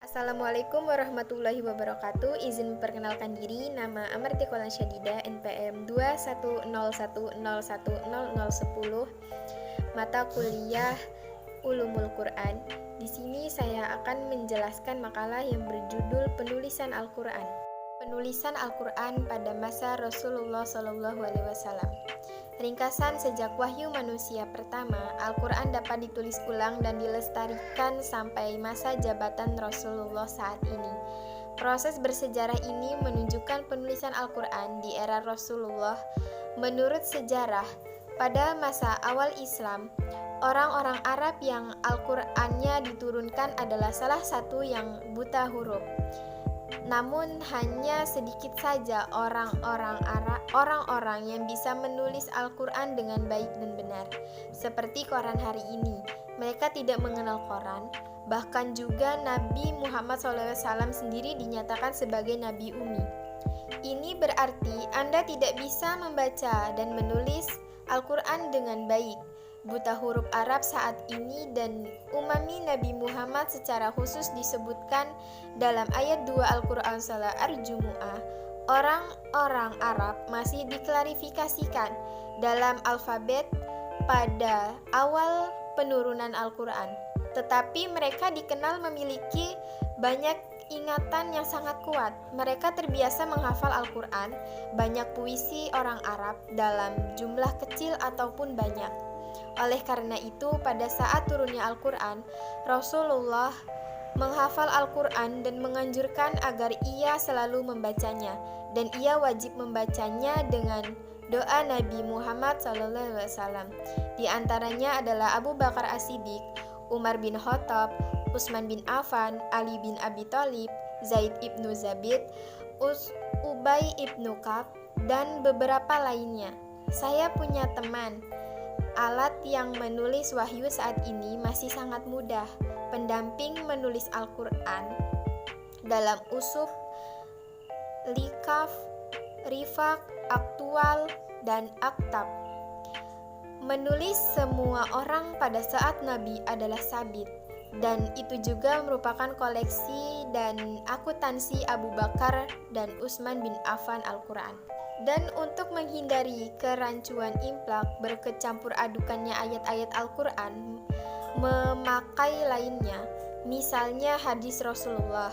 Assalamualaikum warahmatullahi wabarakatuh. Izin memperkenalkan diri, nama Amarti Qolan Syadida, NPM 21010100010, mata kuliah Ulumul Quran. Di sini saya akan menjelaskan makalah yang berjudul Penulisan Al-Quran. Penulisan Al-Quran pada masa Rasulullah SAW. Ringkasan sejak wahyu manusia pertama, Al-Quran dapat ditulis ulang dan dilestarikan sampai masa jabatan Rasulullah saat ini. Proses bersejarah ini menunjukkan penulisan Al-Quran di era Rasulullah. Menurut sejarah, pada masa awal Islam, orang-orang Arab yang Al-Qurannya diturunkan adalah salah satu yang buta huruf. Namun hanya sedikit saja orang-orang yang bisa menulis Al-Quran dengan baik dan benar. Seperti koran hari ini, mereka tidak mengenal koran. Bahkan juga Nabi Muhammad SAW sendiri dinyatakan sebagai Nabi Ummi. Ini berarti Anda tidak bisa membaca dan menulis Al-Quran dengan baik. Buta huruf Arab saat ini dan umami Nabi Muhammad secara khusus disebutkan dalam ayat 2 Al-Quran Surah Al-Jumu'ah. Orang-orang Arab masih diklarifikasikan dalam alfabet pada awal penurunan Al-Quran, tetapi mereka dikenal memiliki banyak ingatan yang sangat kuat. Mereka terbiasa menghafal Al-Quran, banyak puisi orang Arab dalam jumlah kecil ataupun banyak. Oleh karena itu, pada saat turunnya Al-Quran, Rasulullah menghafal Al-Quran dan menganjurkan agar ia selalu membacanya, dan ia wajib membacanya dengan doa Nabi Muhammad SAW. Di antaranya adalah Abu Bakar As-Siddiq, Umar bin Khattab, Utsman bin Affan, Ali bin Abi Thalib, Zaid ibnu Zabid, Ubay ibnu Ka'ab, dan beberapa lainnya. Saya punya teman. Alat yang menulis wahyu saat ini masih sangat mudah. Pendamping menulis Al-Quran dalam usuf, likaf, rifak, aktual, dan aktab. Menulis semua orang pada saat Nabi adalah sabit, dan itu juga merupakan koleksi dan akuntansi Abu Bakar dan Utsman bin Affan Al-Quran. Dan untuk menghindari kerancuan implak berkecampur adukannya ayat-ayat Al-Quran, memakai lainnya, misalnya hadis Rasulullah,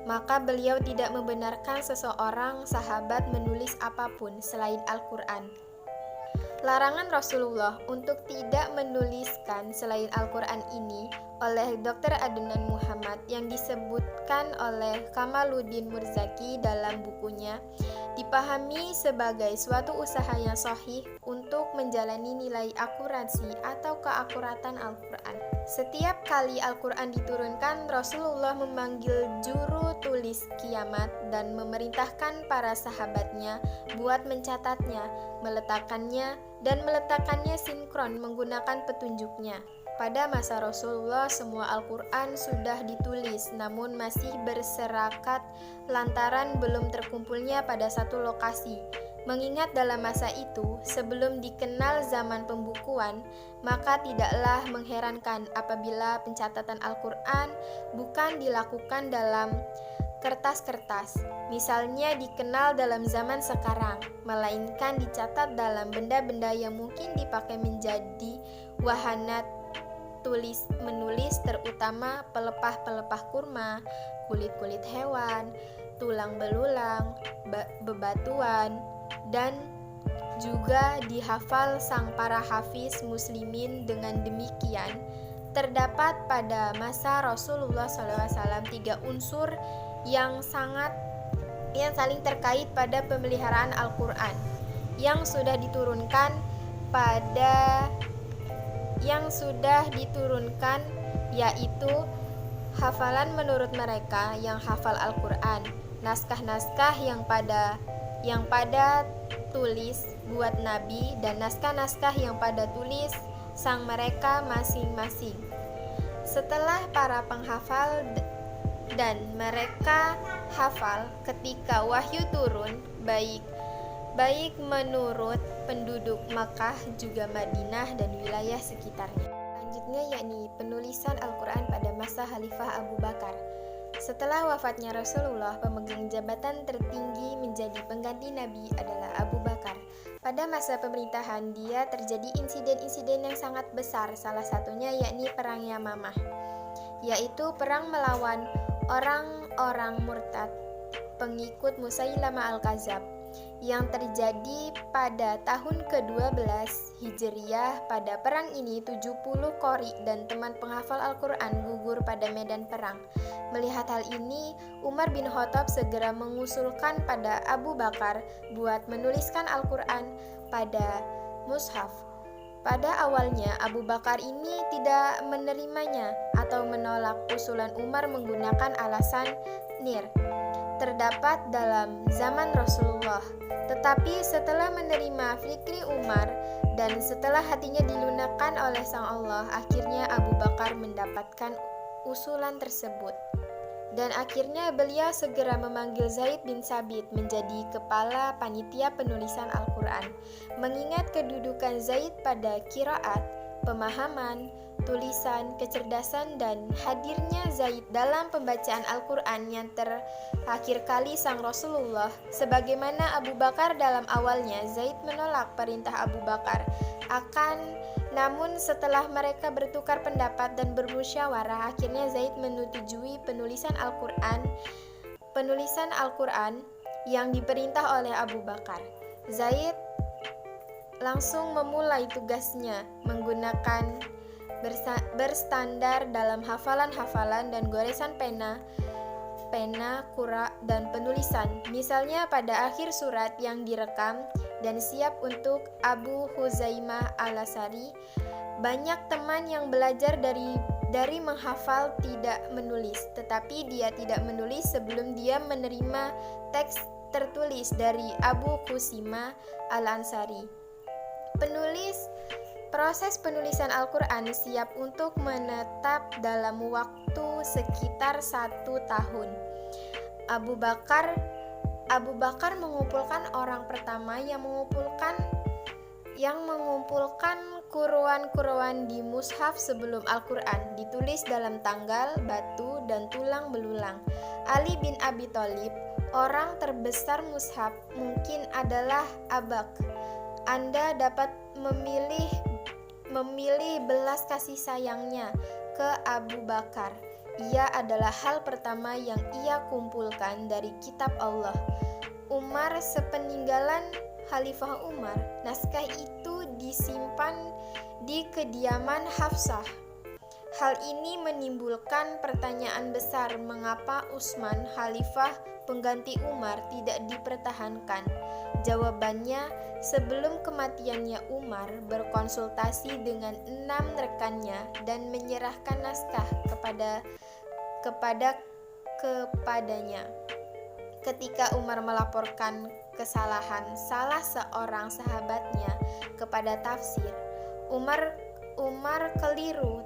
maka beliau tidak membenarkan seseorang sahabat menulis apapun selain Al-Quran. Larangan Rasulullah untuk tidak menuliskan selain Al-Quran ini oleh Dr. Adnan Muhammad yang disebutkan oleh Kamaluddin Murzaki dalam bukunya dipahami sebagai suatu usaha yang sahih untuk menjalani nilai akurasi atau keakuratan Al-Quran. Setiap kali Al-Quran diturunkan, Rasulullah memanggil juru tulis kiamat dan memerintahkan para sahabatnya buat mencatatnya, meletakkannya sinkron menggunakan petunjuknya. Pada masa Rasulullah, semua Al-Quran sudah ditulis, namun masih berserakat lantaran belum terkumpulnya pada satu lokasi. Mengingat dalam masa itu, sebelum dikenal zaman pembukuan, maka tidaklah mengherankan apabila pencatatan Al-Quran bukan dilakukan dalam kertas-kertas, misalnya dikenal dalam zaman sekarang, melainkan dicatat dalam benda-benda yang mungkin dipakai menjadi wahana menulis, terutama pelepah-pelepah kurma, kulit-kulit hewan, tulang belulang, bebatuan, dan juga dihafal sang para hafiz muslimin. Dengan demikian, terdapat pada masa Rasulullah SAW 3 unsur yang saling terkait pada pemeliharaan Al-Quran yang sudah diturunkan, yaitu hafalan menurut mereka yang hafal Al-Quran, naskah-naskah yang pada tulis buat Nabi, dan naskah-naskah yang pada tulis sang mereka masing-masing. Setelah para penghafal dan mereka hafal ketika wahyu turun, baik menurut penduduk Makkah juga Madinah dan wilayah sekitarnya. Selanjutnya yakni penulisan Al-Quran pada masa Khalifah Abu Bakar. Setelah wafatnya Rasulullah, pemegang jabatan tertinggi menjadi pengganti Nabi adalah Abu Bakar. Pada masa pemerintahan dia terjadi insiden-insiden yang sangat besar, salah satunya yakni Perang Yamamah, yaitu perang melawan orang-orang murtad pengikut Musailamah Al-Kadzab yang terjadi pada tahun ke-12 Hijriah. Pada perang ini 70 qori dan teman penghafal Al-Quran gugur pada medan perang. Melihat hal ini, Umar bin Khattab segera mengusulkan pada Abu Bakar buat menuliskan Al-Quran pada mushaf. Pada awalnya Abu Bakar ini tidak menerimanya atau menolak usulan Umar menggunakan alasan nir terdapat dalam zaman Rasulullah. Tetapi setelah menerima fikri Umar dan setelah hatinya dilunakkan oleh Sang Allah, akhirnya Abu Bakar mendapatkan usulan tersebut. Dan akhirnya beliau segera memanggil Zaid bin Sabit menjadi kepala panitia penulisan Al-Quran. Mengingat kedudukan Zaid pada qiraat, pemahaman, tulisan, kecerdasan, dan hadirnya Zaid dalam pembacaan Al-Quran yang terakhir kali sang Rasulullah, sebagaimana Abu Bakar dalam awalnya, Zaid menolak perintah Abu Bakar. Namun setelah mereka bertukar pendapat dan bermusyawarah, akhirnya Zaid menyetujui penulisan Al-Quran yang diperintah oleh Abu Bakar. Zaid langsung memulai tugasnya menggunakan berstandar dalam hafalan-hafalan dan goresan pena, qura, dan penulisan. Misalnya pada akhir surat yang direkam dan siap untuk Abu Huzaimah Al-Asari, banyak teman yang belajar dari menghafal tidak menulis, tetapi dia tidak menulis sebelum dia menerima teks tertulis dari Abu Huzaimah Al-Ansari. Proses penulisan Al-Quran siap untuk menetap dalam waktu sekitar 1 tahun. Abu Bakar mengumpulkan orang pertama yang mengumpulkan kuruan-kuruan di mushaf sebelum Al-Quran ditulis dalam tanggal, batu, dan tulang belulang. Ali bin Abi Thalib, orang terbesar mushaf, mungkin adalah abak. Anda dapat memilih belas kasih sayangnya ke Abu Bakar. Ia adalah hal pertama yang ia kumpulkan dari kitab Allah. Umar sepeninggalan Khalifah Umar, naskah itu disimpan di kediaman Hafsah. Hal ini menimbulkan pertanyaan besar, mengapa Utsman, Khalifah pengganti Umar, tidak dipertahankan? Jawabannya, sebelum kematiannya Umar berkonsultasi dengan 6 rekannya dan menyerahkan naskah kepadanya. Ketika Umar melaporkan kesalahan salah seorang sahabatnya kepada tafsir, Umar keliru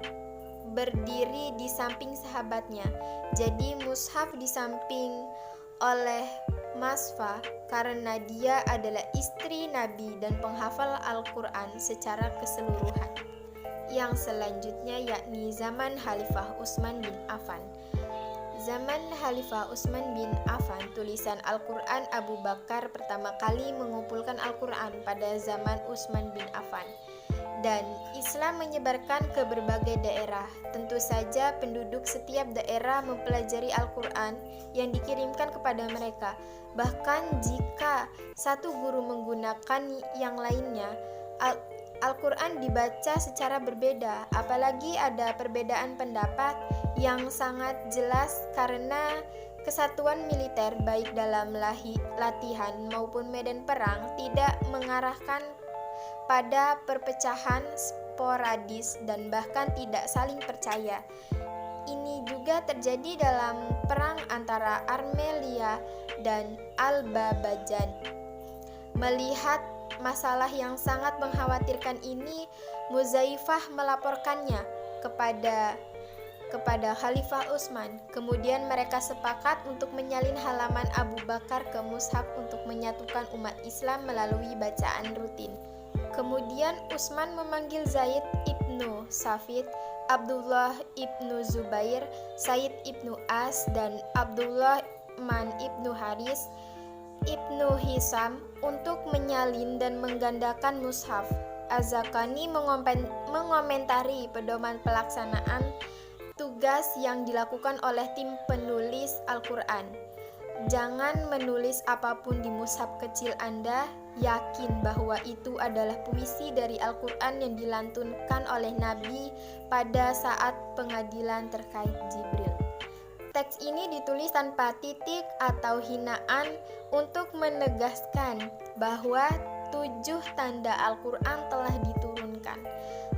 berdiri di samping sahabatnya. Jadi mushaf di samping oleh Masfa karena dia adalah istri Nabi dan penghafal Al-Quran secara keseluruhan. Yang selanjutnya yakni zaman Khalifah Utsman bin Affan. Zaman Khalifah Utsman bin Affan, tulisan Al-Quran Abu Bakar pertama kali mengumpulkan Al-Quran pada zaman Utsman bin Affan. Dan Islam menyebarkan ke berbagai daerah. Tentu saja penduduk setiap daerah mempelajari Al-Quran yang dikirimkan kepada mereka. Bahkan jika satu guru menggunakan yang lainnya, Al-Quran dibaca secara berbeda. Apalagi ada perbedaan pendapat yang sangat jelas karena kesatuan militer baik dalam latihan maupun medan perang tidak mengarahkan pada perpecahan sporadis dan bahkan tidak saling percaya. Ini juga terjadi dalam perang antara Armelia dan Al-Babajan. Melihat masalah yang sangat mengkhawatirkan ini, Muzaifah melaporkannya kepada Khalifah Utsman. Kemudian mereka sepakat untuk menyalin halaman Abu Bakar ke mushaf untuk menyatukan umat Islam melalui bacaan rutin. Kemudian Utsman memanggil Zaid ibnu Sabit Abdullah ibnu Zubair, Said ibnu As, dan Abdullah Man ibnu Haris ibnu Hisam untuk menyalin dan menggandakan mushaf. Az-Zakani mengomentari pedoman pelaksanaan tugas yang dilakukan oleh tim penulis Al-Quran. Jangan menulis apapun di mushaf kecil Anda, yakin bahwa itu adalah puisi dari Al-Quran yang dilantunkan oleh Nabi pada saat pengadilan terkait Jibril. Teks ini ditulis tanpa titik atau hinaan untuk menegaskan bahwa 7 tanda Al-Quran telah diturunkan.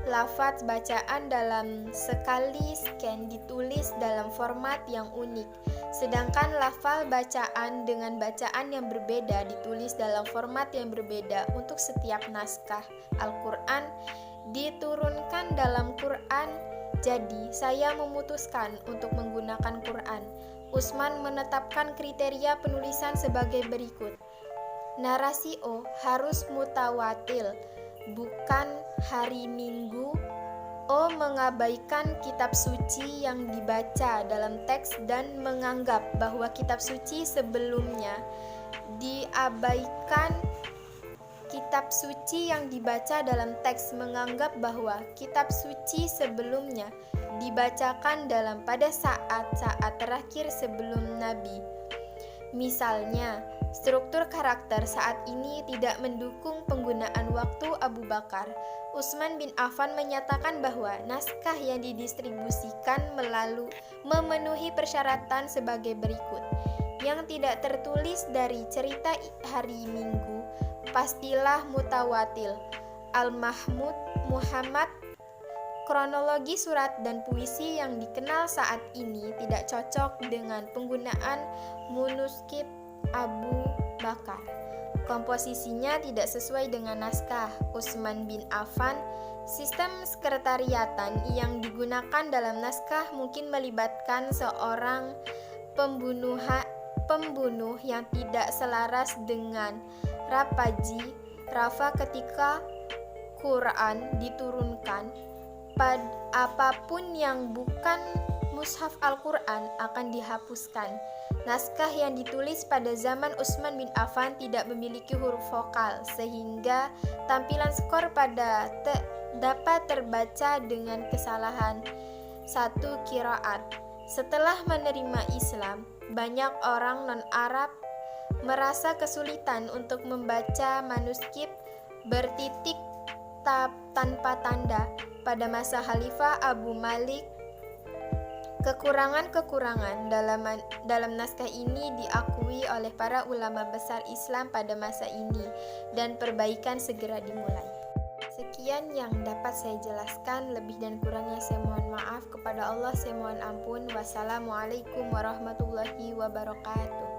Lafaz bacaan dalam sekali scan ditulis dalam format yang unik, sedangkan lafal bacaan dengan bacaan yang berbeda ditulis dalam format yang berbeda untuk setiap naskah Al-Quran diturunkan dalam Quran. Jadi, saya memutuskan untuk menggunakan Quran. Utsman menetapkan kriteria penulisan sebagai berikut. Narasi O harus mutawatir, bukan hari Minggu. O mengabaikan kitab suci yang dibaca dalam teks dan menganggap bahwa kitab suci sebelumnya diabaikan. Kitab suci yang dibaca dalam teks menganggap bahwa kitab suci sebelumnya dibacakan pada saat-saat terakhir sebelum Nabi. Misalnya, struktur karakter saat ini tidak mendukung penggunaan waktu Abu Bakar. Utsman bin Affan menyatakan bahwa naskah yang didistribusikan memenuhi persyaratan sebagai berikut. Yang tidak tertulis dari cerita hari Minggu pastilah mutawatir. Al-Mahmud Muhammad. Kronologi surat dan puisi yang dikenal saat ini tidak cocok dengan penggunaan manuskrip Abu Bakar. Komposisinya tidak sesuai dengan naskah Utsman bin Affan. Sistem sekretariatan yang digunakan dalam naskah mungkin melibatkan seorang pembunuh yang tidak selaras dengan Rafa ketika Quran diturunkan. Apapun yang bukan mushaf Al-Quran akan dihapuskan. Naskah yang ditulis pada zaman Utsman bin Affan tidak memiliki huruf vokal, sehingga tampilan skor dapat terbaca dengan kesalahan. 1. Qiraat. Setelah menerima Islam, banyak orang non-Arab merasa kesulitan untuk membaca manuskrip bertitik tanpa tanda. Pada masa Khalifah Abu Malik, kekurangan-kekurangan dalam naskah ini diakui oleh para ulama besar Islam pada masa ini dan perbaikan segera dimulai. Sekian yang dapat saya jelaskan, lebih dan kurangnya saya mohon maaf. Kepada Allah saya mohon ampun. Wassalamualaikum warahmatullahi wabarakatuh.